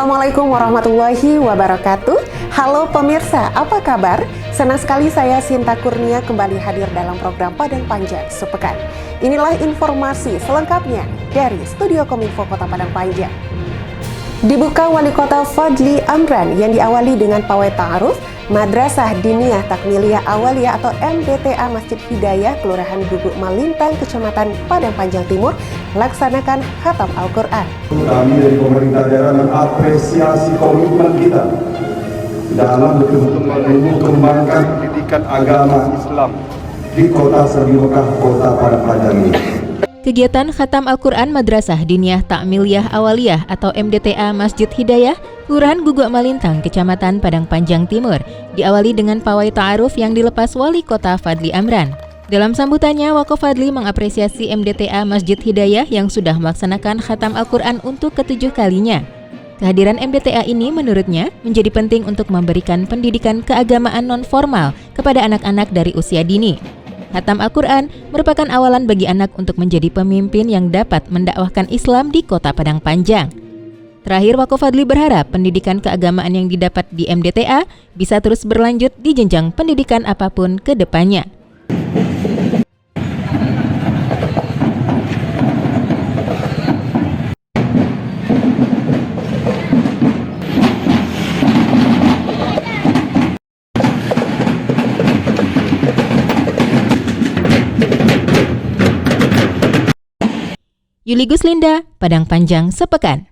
Assalamualaikum warahmatullahi wabarakatuh. Halo pemirsa, apa kabar? Senang sekali saya Sinta Kurnia kembali hadir dalam program Padang Panjang Sepekan. Inilah informasi selengkapnya dari Studio Kominfo Kota Padang Panjang. Dibuka Wali Kota Fadli Amran yang diawali dengan pawai ta'aruf, Madrasah Diniyah Takmiliyah Awaliyah atau MDTA Masjid Hidayah, Kelurahan Guguk Malintang, Kecamatan Padang Panjang Timur, melaksanakan khatam Al-Quran. Kami dari pemerintah daerah mengapresiasi komitmen kita dalam betul-betul mengembangkan pendidikan agama Islam di kota Seri Mekah, Kota Padang Panjang ini. Kegiatan Khatam Al-Quran Madrasah Diniyah Takmiliyah Awaliyah atau MDTA Masjid Hidayah, Kelurahan Guguk Malintang, Kecamatan Padang Panjang Timur, diawali dengan pawai ta'aruf yang dilepas Wali Kota Fadli Amran. Dalam sambutannya, Wako Fadli mengapresiasi MDTA Masjid Hidayah yang sudah melaksanakan Khatam Al-Quran untuk ke-7 kalinya. Kehadiran MDTA ini menurutnya menjadi penting untuk memberikan pendidikan keagamaan non-formal kepada anak-anak dari usia dini. Khatam Al-Quran merupakan awalan bagi anak untuk menjadi pemimpin yang dapat mendakwahkan Islam di Kota Padang Panjang. Terakhir, Wako Fadli berharap pendidikan keagamaan yang didapat di MDTA bisa terus berlanjut di jenjang pendidikan apapun ke depannya. Yuli Guslinda, Padang Panjang Sepekan.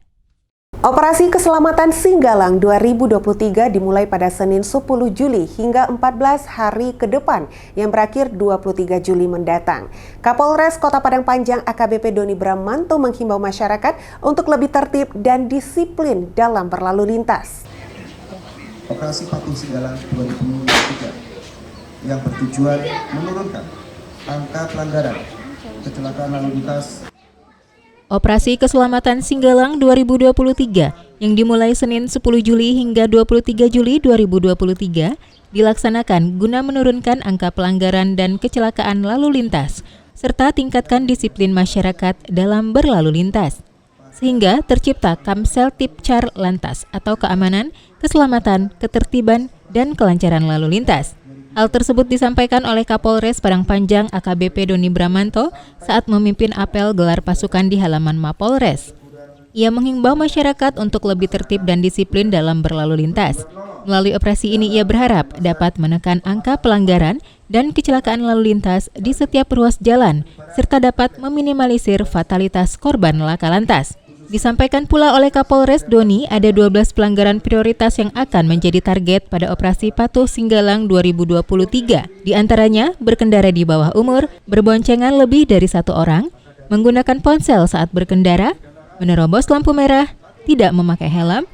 Operasi Keselamatan Singgalang 2023 dimulai pada Senin 10 Juli hingga 14 hari ke depan yang berakhir 23 Juli mendatang. Kapolres Kota Padang Panjang AKBP Doni Bramanto menghimbau masyarakat untuk lebih tertib dan disiplin dalam berlalu lintas. Operasi Patuh Singgalang 2023 yang bertujuan menurunkan angka pelanggaran kecelakaan lalu lintas. Operasi Keselamatan Singgalang 2023 yang dimulai Senin 10 Juli hingga 23 Juli 2023 dilaksanakan guna menurunkan angka pelanggaran dan kecelakaan lalu lintas serta tingkatkan disiplin masyarakat dalam berlalu lintas. Sehingga tercipta Kamsel Tipcar Lantas atau keamanan, keselamatan, ketertiban, dan kelancaran lalu lintas. Hal tersebut disampaikan oleh Kapolres Padang Panjang AKBP Doni Bramanto saat memimpin apel gelar pasukan di halaman Mapolres. Ia menghimbau masyarakat untuk lebih tertib dan disiplin dalam berlalu lintas. Melalui operasi ini ia berharap dapat menekan angka pelanggaran dan kecelakaan lalu lintas di setiap ruas jalan, serta dapat meminimalisir fatalitas korban laka lantas. Disampaikan pula oleh Kapolres Doni ada 12 pelanggaran prioritas yang akan menjadi target pada Operasi Patuh Singgalang 2023. Di antaranya berkendara di bawah umur, berboncengan lebih dari satu orang, menggunakan ponsel saat berkendara, menerobos lampu merah, tidak memakai helm,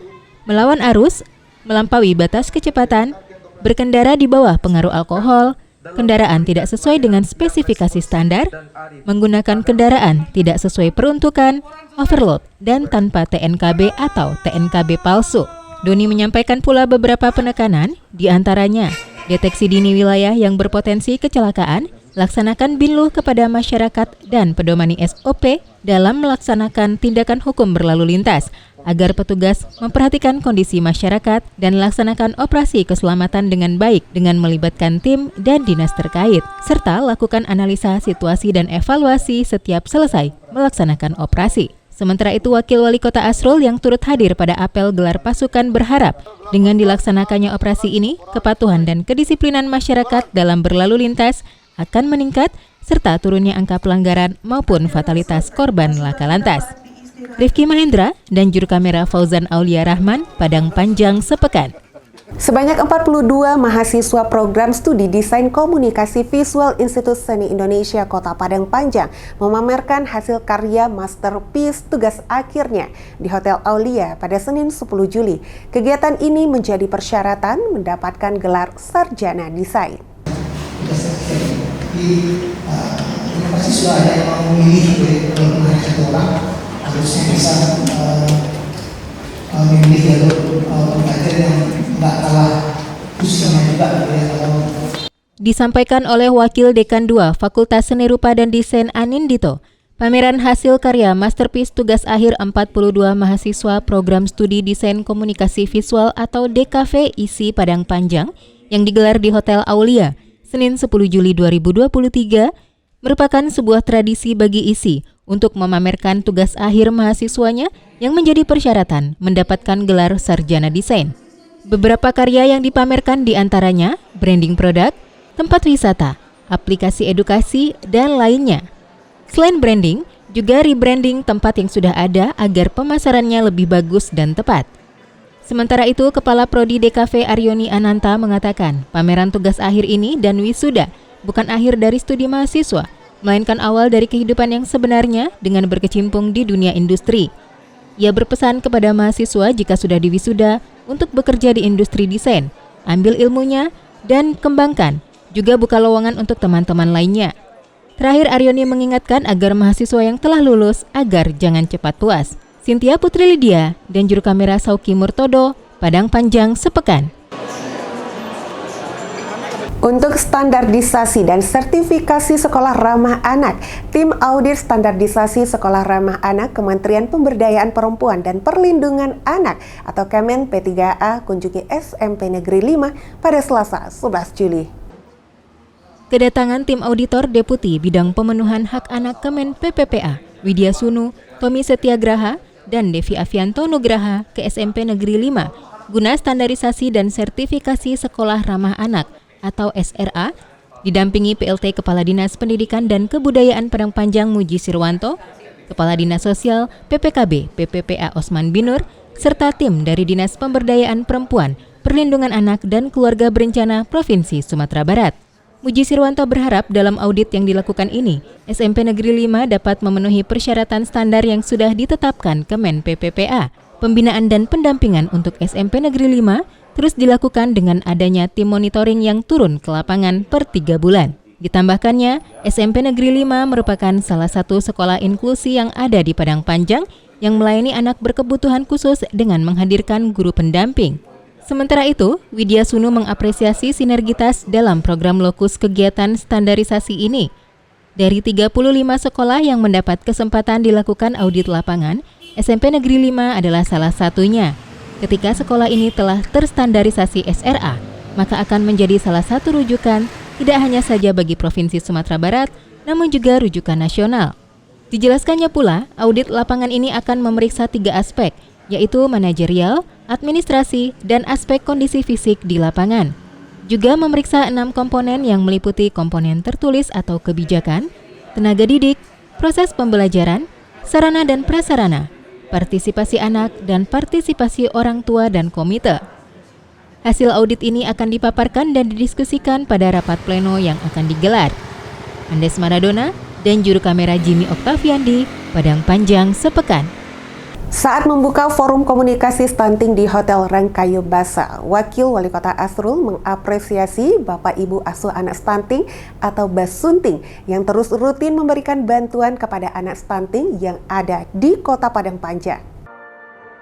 melawan arus, melampaui batas kecepatan, berkendara di bawah pengaruh alkohol, kendaraan tidak sesuai dengan spesifikasi standar, menggunakan kendaraan tidak sesuai peruntukan, overload, dan tanpa TNKB atau TNKB palsu. Doni menyampaikan pula beberapa penekanan, diantaranya deteksi dini wilayah yang berpotensi kecelakaan, laksanakan binluh kepada masyarakat, dan pedomani SOP dalam melaksanakan tindakan hukum berlalu lintas, agar petugas memperhatikan kondisi masyarakat dan laksanakan operasi keselamatan dengan baik dengan melibatkan tim dan dinas terkait, serta lakukan analisa situasi dan evaluasi setiap selesai melaksanakan operasi. Sementara itu, Wakil Wali Kota Asrul yang turut hadir pada apel gelar pasukan berharap dengan dilaksanakannya operasi ini, kepatuhan dan kedisiplinan masyarakat dalam berlalu lintas akan meningkat, serta turunnya angka pelanggaran maupun fatalitas korban laka lantas. Rifki Mahendra dan juru kamera Fauzan Aulia Rahman, Padang Panjang Sepekan. Sebanyak 42 mahasiswa program studi Desain Komunikasi Visual Institut Seni Indonesia Kota Padang Panjang memamerkan hasil karya masterpiece tugas akhirnya di Hotel Aulia pada Senin 10 Juli. Kegiatan ini menjadi persyaratan mendapatkan gelar sarjana desain. Mahasiswa yang mau memilih satu orang harusnya bisa memilih jalur pelajar yang nggak kalah khususnya juga Disampaikan oleh Wakil Dekan 2 Fakultas Seni Rupa dan Desain Anindito, Pameran hasil karya masterpiece tugas akhir 42 mahasiswa Program Studi Desain Komunikasi Visual atau DKV ISI Padang Panjang yang digelar di Hotel Aulia, Senin 10 Juli 2023, merupakan sebuah tradisi bagi ISI untuk memamerkan tugas akhir mahasiswanya yang menjadi persyaratan mendapatkan gelar sarjana desain. Beberapa karya yang dipamerkan diantaranya branding produk, tempat wisata, aplikasi edukasi, dan lainnya. Selain branding, juga rebranding tempat yang sudah ada agar pemasarannya lebih bagus dan tepat. Sementara itu, Kepala Prodi DKV Aryoni Ananta mengatakan, pameran tugas akhir ini dan wisuda bukan akhir dari studi mahasiswa, melainkan awal dari kehidupan yang sebenarnya dengan berkecimpung di dunia industri. Ia berpesan kepada mahasiswa jika sudah diwisuda untuk bekerja di industri desain, ambil ilmunya dan kembangkan, juga buka lowongan untuk teman-teman lainnya. Terakhir, Aryoni mengingatkan agar mahasiswa yang telah lulus agar jangan cepat puas. Cynthia Putri Lydia dan juru kamera Sauki Murtodo, Padang Panjang sepekan. Untuk standarisasi dan sertifikasi sekolah ramah anak, tim audit standarisasi sekolah ramah anak Kementerian Pemberdayaan Perempuan dan Perlindungan Anak atau Kemen P3A kunjungi SMP Negeri 5 pada Selasa 11 Juli. Kedatangan tim auditor Deputi Bidang Pemenuhan Hak Anak Kemen PPPA, Widya Sunu, Tommy Setiagraha, dan Devi Avianto Nugraha ke SMP Negeri 5 guna standarisasi dan sertifikasi sekolah ramah anak atau SRA, didampingi PLT Kepala Dinas Pendidikan dan Kebudayaan Padang Panjang Muji Sirwanto, Kepala Dinas Sosial PPKB PPPA Osman Binur, serta tim dari Dinas Pemberdayaan Perempuan, Perlindungan Anak dan Keluarga Berencana Provinsi Sumatera Barat. Muji Sirwanto berharap dalam audit yang dilakukan ini, SMP Negeri 5 dapat memenuhi persyaratan standar yang sudah ditetapkan Kemen PPPA. Pembinaan dan pendampingan untuk SMP Negeri 5 terus dilakukan dengan adanya tim monitoring yang turun ke lapangan per 3 bulan. Ditambahkannya, SMP Negeri 5 merupakan salah satu sekolah inklusi yang ada di Padang Panjang yang melayani anak berkebutuhan khusus dengan menghadirkan guru pendamping. Sementara itu, Widya Sunu mengapresiasi sinergitas dalam program lokus kegiatan standarisasi ini. Dari 35 sekolah yang mendapat kesempatan dilakukan audit lapangan, SMP Negeri 5 adalah salah satunya. Ketika sekolah ini telah terstandarisasi SRA, maka akan menjadi salah satu rujukan tidak hanya saja bagi Provinsi Sumatera Barat, namun juga rujukan nasional. Dijelaskannya pula, audit lapangan ini akan memeriksa 3 aspek, yaitu manajerial, administrasi, dan aspek kondisi fisik di lapangan. Juga memeriksa 6 komponen yang meliputi komponen tertulis atau kebijakan, tenaga didik, proses pembelajaran, sarana dan prasarana, partisipasi anak, dan partisipasi orang tua dan komite. Hasil audit ini akan dipaparkan dan didiskusikan pada rapat pleno yang akan digelar. Andes Maradona dan juru kamera Jimmy Octaviandi, Padang Panjang sepekan. Saat membuka forum komunikasi stunting di Hotel Rangkayo Basa, Wakil Wali Kota Asrul mengapresiasi Bapak Ibu asuh anak stunting atau Basunting yang terus rutin memberikan bantuan kepada anak stunting yang ada di Kota Padang Panjang.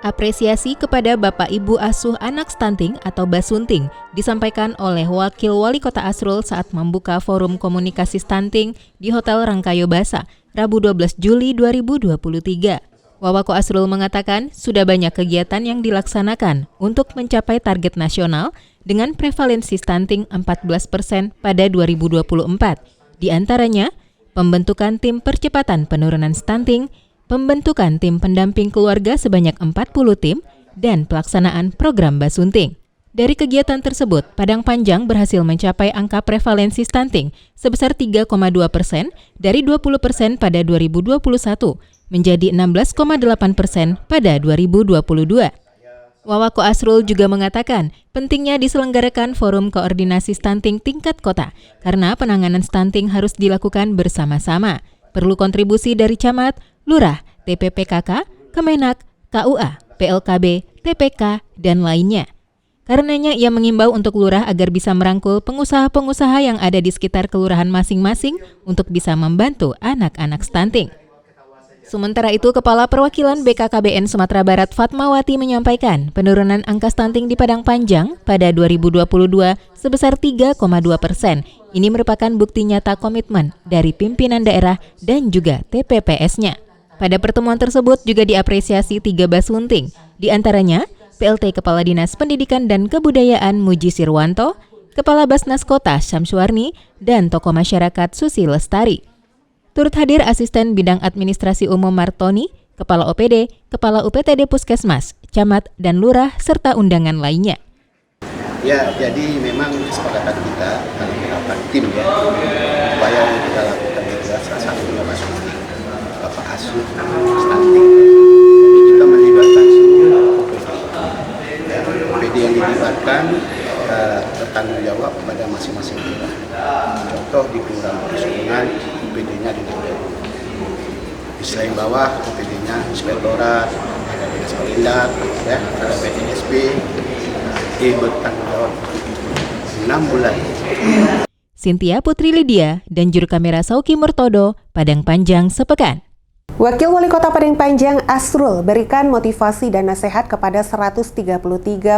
Apresiasi kepada Bapak Ibu asuh anak stunting atau Basunting disampaikan oleh Wakil Wali Kota Asrul saat membuka forum komunikasi stunting di Hotel Rangkayo Basa, Rabu 12 Juli 2023. Wawako Asrul mengatakan sudah banyak kegiatan yang dilaksanakan untuk mencapai target nasional dengan prevalensi stunting 14% pada 2024. Di antaranya, pembentukan tim percepatan penurunan stunting, pembentukan tim pendamping keluarga sebanyak 40 tim, dan pelaksanaan program Basunting. Dari kegiatan tersebut, Padang Panjang berhasil mencapai angka prevalensi stunting sebesar 3,2% dari 20% pada 2021, menjadi 16,8% pada 2022. Wawako Asrul juga mengatakan pentingnya diselenggarakan forum koordinasi stunting tingkat kota karena penanganan stunting harus dilakukan bersama-sama. Perlu kontribusi dari camat, lurah, TPPKK, Kemenak, KUA, PLKB, TPK, dan lainnya. Karenanya ia mengimbau untuk lurah agar bisa merangkul pengusaha-pengusaha yang ada di sekitar kelurahan masing-masing untuk bisa membantu anak-anak stunting. Sementara itu, Kepala Perwakilan BKKBN Sumatera Barat Fatmawati menyampaikan penurunan angka stunting di Padang Panjang pada 2022 sebesar 3,2%. Ini merupakan bukti nyata komitmen dari pimpinan daerah dan juga TPPS-nya. Pada pertemuan tersebut juga diapresiasi 3 basunting, di antaranya PLT Kepala Dinas Pendidikan dan Kebudayaan Muji Sirwanto, Kepala Basnas Kota Syamsuarni, dan tokoh masyarakat Susi Lestari. Turut hadir Asisten Bidang Administrasi Umum Martoni, Kepala OPD, Kepala UPTD Puskesmas, Camat, dan Lurah, serta undangan lainnya. Ya, jadi memang kesepakatan kita dalam melakukan tim ya, upaya yang kita lakukan itu salah satunya Mas Budi, Bapak Asuh, stunting. Jadi kita melibatkan seluruh OPD. Ya, OPD yang dilibatkan bertanggung jawab pada masing-masing daerah. Contoh di Kelurahan Pesungan, OPD-nya di DPR. Di selain bawah, OPD-nya Inspektorat, ada Dinas Perindak, ya, ada PTSB, bertanggung jawab 6 bulan. Cynthia Putri Lydia dan juru kamera Sauki Murtodo, Padang Panjang sepekan. Wakil Wali Kota Padang Panjang Asrul berikan motivasi dan nasihat kepada 133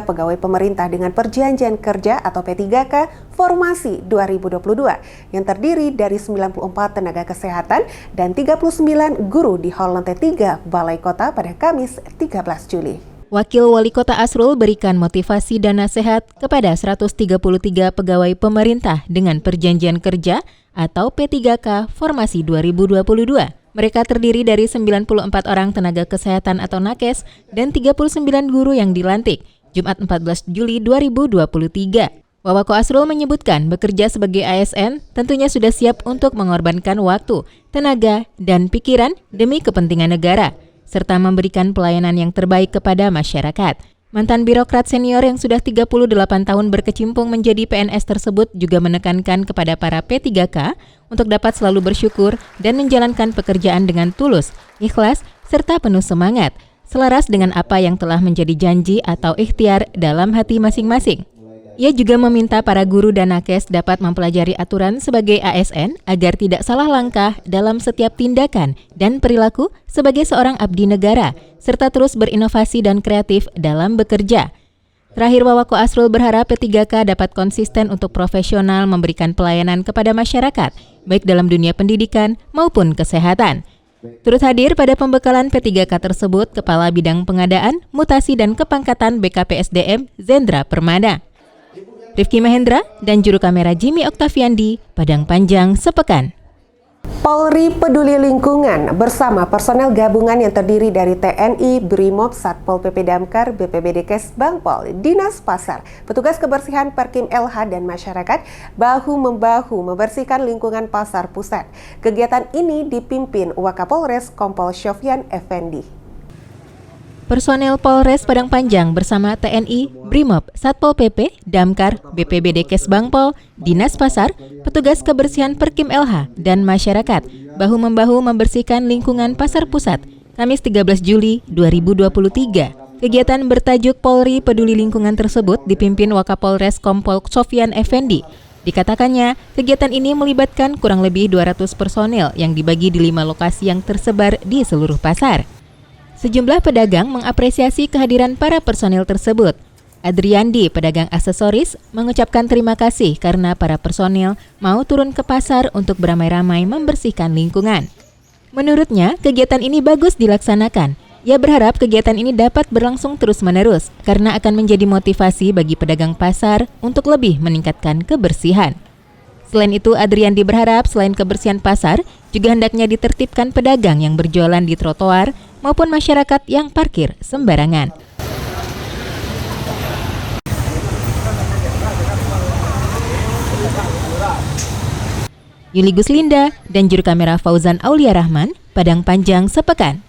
pegawai pemerintah dengan perjanjian kerja atau P3K Formasi 2022 yang terdiri dari 94 tenaga kesehatan dan 39 guru di Hall Lantai 3 Balai Kota pada Kamis 13 Juli. Wakil Wali Kota Asrul berikan motivasi dan nasihat kepada 133 pegawai pemerintah dengan perjanjian kerja atau P3K Formasi 2022. Mereka terdiri dari 94 orang tenaga kesehatan atau nakes dan 39 guru yang dilantik, Jumat 14 Juli 2023. Wawako Asrul menyebutkan bekerja sebagai ASN tentunya sudah siap untuk mengorbankan waktu, tenaga, dan pikiran demi kepentingan negara, serta memberikan pelayanan yang terbaik kepada masyarakat. Mantan birokrat senior yang sudah 38 tahun berkecimpung menjadi PNS tersebut juga menekankan kepada para P3K untuk dapat selalu bersyukur dan menjalankan pekerjaan dengan tulus, ikhlas, serta penuh semangat, selaras dengan apa yang telah menjadi janji atau ikhtiar dalam hati masing-masing. Ia juga meminta para guru dan nakes dapat mempelajari aturan sebagai ASN agar tidak salah langkah dalam setiap tindakan dan perilaku sebagai seorang abdi negara, serta terus berinovasi dan kreatif dalam bekerja. Terakhir, Wawako Asrul berharap P3K dapat konsisten untuk profesional memberikan pelayanan kepada masyarakat, baik dalam dunia pendidikan maupun kesehatan. Turut hadir pada pembekalan P3K tersebut Kepala Bidang Pengadaan, Mutasi dan Kepangkatan BKPSDM Zendra Permada, Rifki Mahendra, dan juru kamera Jimmy Oktaviandi, Padang Panjang sepekan. Polri Peduli Lingkungan bersama personel gabungan yang terdiri dari TNI, Brimob, Satpol PP Damkar, BPBDkes Bangpol, Dinas Pasar, petugas kebersihan Perkim LH dan masyarakat bahu-membahu membersihkan lingkungan Pasar Pusat. Kegiatan ini dipimpin Wakapolres Kompol Sofyan Effendi. Personel Polres Padang Panjang bersama TNI, Brimob, Satpol PP, Damkar, BPBDkes Bangpol, Dinas Pasar, petugas kebersihan Perkim LH, dan masyarakat bahu-membahu membersihkan lingkungan Pasar Pusat, Kamis 13 Juli 2023. Kegiatan bertajuk Polri Peduli Lingkungan tersebut dipimpin Wakapolres Kompol Sofyan Effendi. Dikatakannya, kegiatan ini melibatkan kurang lebih 200 personel yang dibagi di 5 lokasi yang tersebar di seluruh pasar. Sejumlah pedagang mengapresiasi kehadiran para personel tersebut. Adriandi, pedagang aksesoris, mengucapkan terima kasih karena para personel mau turun ke pasar untuk beramai-ramai membersihkan lingkungan. Menurutnya, kegiatan ini bagus dilaksanakan. Ia berharap kegiatan ini dapat berlangsung terus-menerus karena akan menjadi motivasi bagi pedagang pasar untuk lebih meningkatkan kebersihan. Selain itu, Adriandi berharap selain kebersihan pasar, juga hendaknya ditertibkan pedagang yang berjualan di trotoar maupun masyarakat yang parkir sembarangan. Yuli Guslinda dan juru kamera Fauzan Aulia Rahman, Padang Panjang sepekan.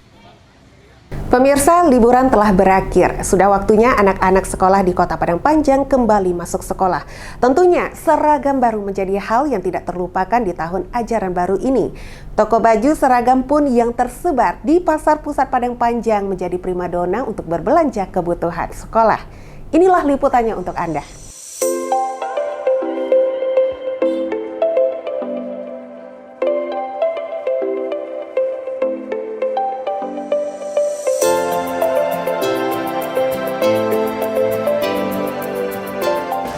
Pemirsa, liburan telah berakhir. Sudah waktunya anak-anak sekolah di Kota Padang Panjang kembali masuk sekolah. Tentunya seragam baru menjadi hal yang tidak terlupakan di tahun ajaran baru ini. Toko baju seragam pun yang tersebar di Pasar Pusat Padang Panjang menjadi primadona untuk berbelanja kebutuhan sekolah. Inilah liputannya untuk Anda.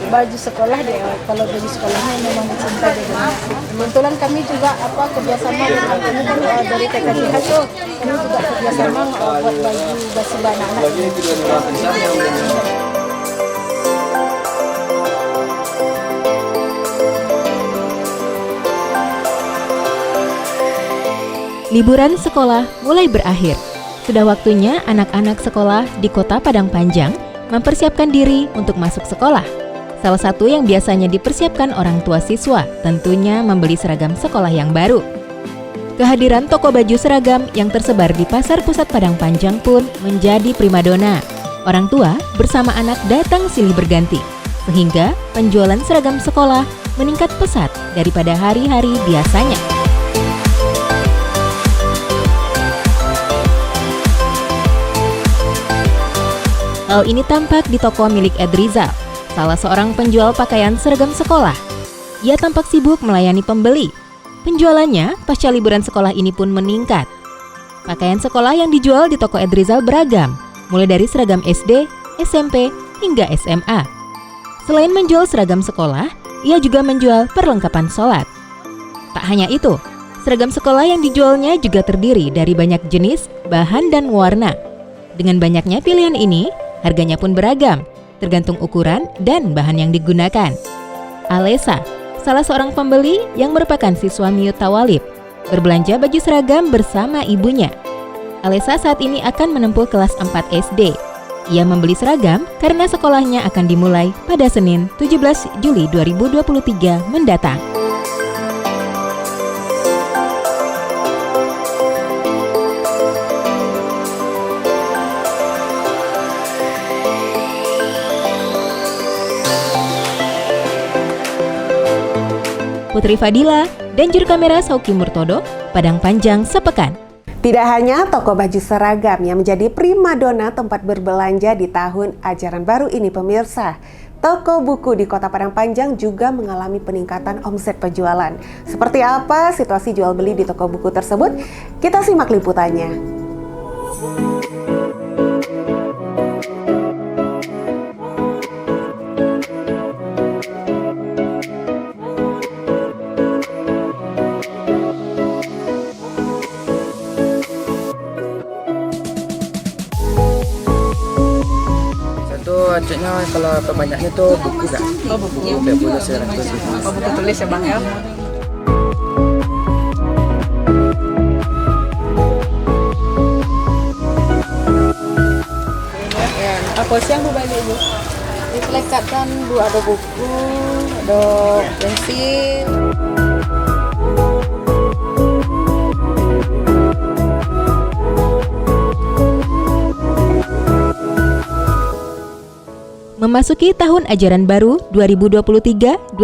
baju sekolah deh. Kalau baju sekolahnya memang cinta dengan. Kebetulan kami juga kerjasama dengan kami kan dari TKJH tuh, kami juga kerjasama buat baju basuh anak-anak. Liburan sekolah mulai berakhir. Sudah waktunya anak-anak sekolah di Kota Padang Panjang mempersiapkan diri untuk masuk sekolah. Salah satu yang biasanya dipersiapkan orang tua siswa tentunya membeli seragam sekolah yang baru. Kehadiran toko baju seragam yang tersebar di Pasar Pusat Padang Panjang pun menjadi primadona. Orang tua bersama anak datang silih berganti, sehingga penjualan seragam sekolah meningkat pesat daripada hari-hari biasanya. Hal ini tampak di toko milik Ed Rizal, salah seorang penjual pakaian seragam sekolah. Ia tampak sibuk melayani pembeli. Penjualannya pasca liburan sekolah ini pun meningkat. Pakaian sekolah yang dijual di toko Ed Rizal beragam, mulai dari seragam SD, SMP, hingga SMA. Selain menjual seragam sekolah, ia juga menjual perlengkapan sholat. Tak hanya itu, seragam sekolah yang dijualnya juga terdiri dari banyak jenis, bahan, dan warna. Dengan banyaknya pilihan ini, harganya pun beragam, tergantung ukuran dan bahan yang digunakan. Alesa, salah seorang pembeli yang merupakan siswa Miut Tawalib, berbelanja baju seragam bersama ibunya. Alesa saat ini akan menempuh kelas 4 SD. Ia membeli seragam karena sekolahnya akan dimulai pada Senin 17 Juli 2023 mendatang. Putri Fadila dan juru kamera Sauki Murtodo, Padang Panjang sepekan. Tidak hanya toko baju seragam yang menjadi primadona tempat berbelanja di tahun ajaran baru ini pemirsa, toko buku di Kota Padang Panjang juga mengalami peningkatan omset penjualan. Seperti apa situasi jual beli di toko buku tersebut? Kita simak liputannya. Acuknya kalau pembanyaknya tuh buku kan? Oh, buku. Buku tulis ya Bang ya. Apa siang Bu balik Bu? Dipelekatkan Bu, ada buku, ada pensil. Memasuki tahun ajaran baru 2023-2024,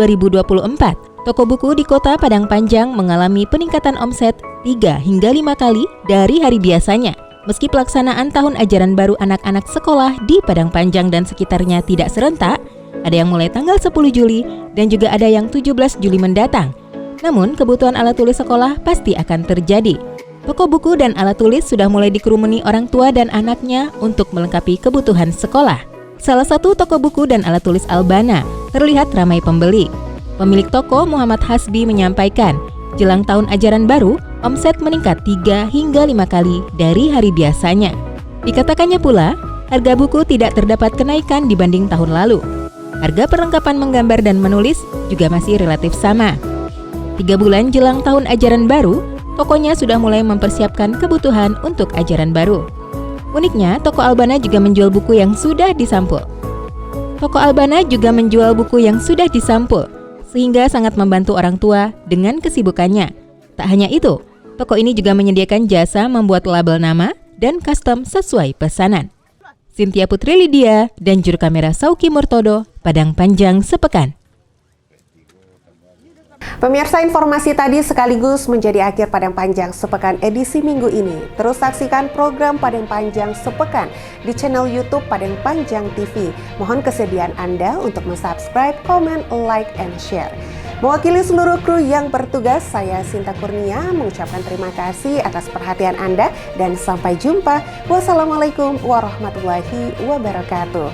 toko buku di Kota Padang Panjang mengalami peningkatan omset 3 hingga 5 kali dari hari biasanya. Meski pelaksanaan tahun ajaran baru anak-anak sekolah di Padang Panjang dan sekitarnya tidak serentak, ada yang mulai tanggal 10 Juli dan juga ada yang 17 Juli mendatang. Namun, kebutuhan alat tulis sekolah pasti akan terjadi. Toko buku dan alat tulis sudah mulai dikerumuni orang tua dan anaknya untuk melengkapi kebutuhan sekolah. Salah satu toko buku dan alat tulis Albana terlihat ramai pembeli. Pemilik toko Muhammad Hasbi menyampaikan, jelang tahun ajaran baru, omset meningkat 3 hingga 5 kali dari hari biasanya. Dikatakannya pula, harga buku tidak terdapat kenaikan dibanding tahun lalu. Harga perlengkapan menggambar dan menulis juga masih relatif sama. 3 bulan jelang tahun ajaran baru, tokonya sudah mulai mempersiapkan kebutuhan untuk ajaran baru. Uniknya, toko Albana juga menjual buku yang sudah disampul. Sehingga sangat membantu orang tua dengan kesibukannya. Tak hanya itu, toko ini juga menyediakan jasa membuat label nama dan custom sesuai pesanan. Cynthia Putri Lydia dan juru kamera Sauki Murtodo, Padang Panjang sepekan. Pemirsa, informasi tadi sekaligus menjadi akhir Padang Panjang Sepekan edisi minggu ini. Terus saksikan program Padang Panjang Sepekan di channel YouTube Padang Panjang TV. Mohon kesediaan Anda untuk mensubscribe, komen, like, and share. Mewakili seluruh kru yang bertugas, saya Sinta Kurnia mengucapkan terima kasih atas perhatian Anda dan sampai jumpa. Wassalamualaikum warahmatullahi wabarakatuh.